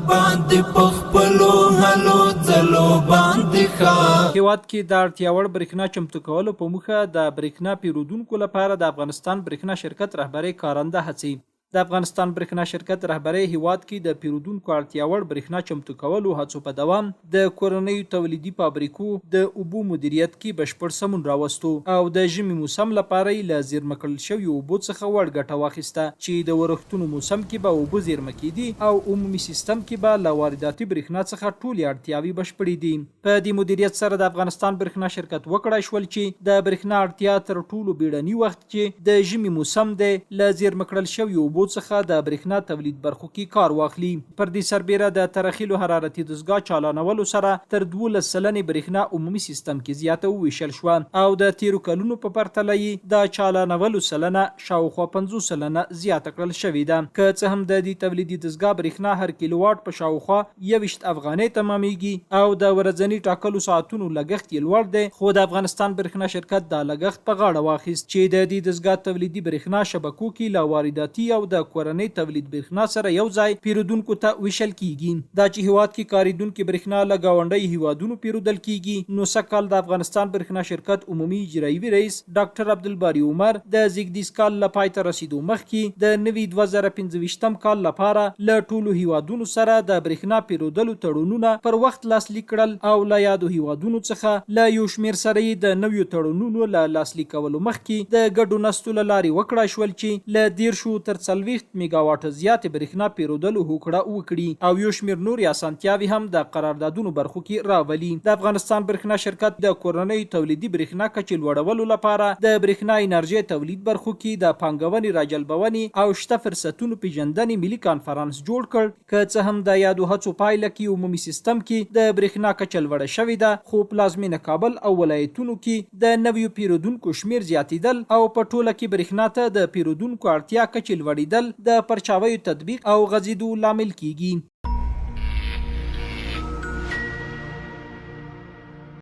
باندې پخپلو هلو ځلو باندې ښه. هیواد کې د اړتیا وړ برېښنا چمتو کولو په موخه د برېښنا پیرودونکو لپاره د افغانستان برېښنا شرکت رهبرۍ کارنده هڅې. د افغانستان برېښنا شرکت رهبرۍ هیواد کې د پیرودونکو اړتیا وړ برېښنا چمتو کولو هڅو په دوام د کورنیو تولیدي فابریکو د اوبو مدیریت کې بشپړ سمون راوستو او د ژمي موسم لپاره یې له زیرمه کړل شویو اوبو څخه وړ ګټه واخیسته چې د ورښتونو موسم کې به اوبه زیرمه کېدي او عمومي سیستم کې به له وارداتي برېښنا څخه ټولې اړتیاوې بشپړې دي. په دې مدیریت سره د افغانستان برېښنا شرکت وکړای شول چې د برېښنا اړتیا تر ټولو بیړني وخت چې د ژمي موسم دی له زیرمه کړل شویو اوبو څخه د برېښنا تولید برخو کې کار واخلي. پر دې سربیره د ترخیلو حرارتي دستګاه چالانولو سره تر 12 سلنې برېښنا عمومي سیستم کې زیاته وویشل شوه او د تیرو کلونو په پرتله یې د چالانولو سلنه شاوخوا 50 سلنه زیاته کړل شوې ده. که څه هم د دې تولیدي دستګاه برېښنا هر کیلو واټ په شاوخوا 21 افغانۍ تمامېږي او د ورځني ټاکلو ساعتونو لګښت یې لوړ دی، خو د افغانستان برېښنا شرکت دا لګښت په غاړه واخیست چې د دې دستګاه تولیدي برېښنا شبکو کې له وارداتي او د کورنۍ تولید برېښنا سره یو ځای پیرودونکو ته ویشل کیږي. دا چې هیواد کې کاریدونکو برېښنا له ګاونډي هیوادونو پیرودل کیږي، نو سږ د افغانستان برېښنا شرکت عمومي اجرایي رئیس ډاکټر عبدالباري عمر د زیږدیز کال له پای ته رسیدو مخکې د نوي 2015 کال لپاره له ټولو هیوادونو سره د برېښنا پیرودلو تړونونه پر وخت لاسلیک کړل او له یادو هیوادونو څخه له یو شمېر سره یې د نویو تړونونو له لاسلیک کولو مخکې د ګډو نستو له لارې وکړای شول چې له 10 تر 40 میگا واټ زیاتې برېښنا پیرودلو هوکړه وکړي او یو شمېر نورې اسانتیاوې هم د قراردادونو برخو کې راولي. د افغانستان برېښنا شرکت د کورنیو تولیدي برېښنا کچې لوړولو لپاره د برېښنا انرژۍ تولید برخو کې د پانګونې راجلبونې او شته فرصتونو پیژندنې ملي کانفرنس جوړ کړ. که څه هم د یادو هڅو پایله کې عمومي سیستم کې د برېښنا کچه لوړه شوې ده، خو پلازمینه کابل او ولایتونو کې د نویو پیرودونکو شمېر زیاتېدل او په ټوله کې برېښنا ته د پیرودونکو اړتیا کچې لوړېدل د پرچاویو تطبیق او غځېدو لامل کیږي.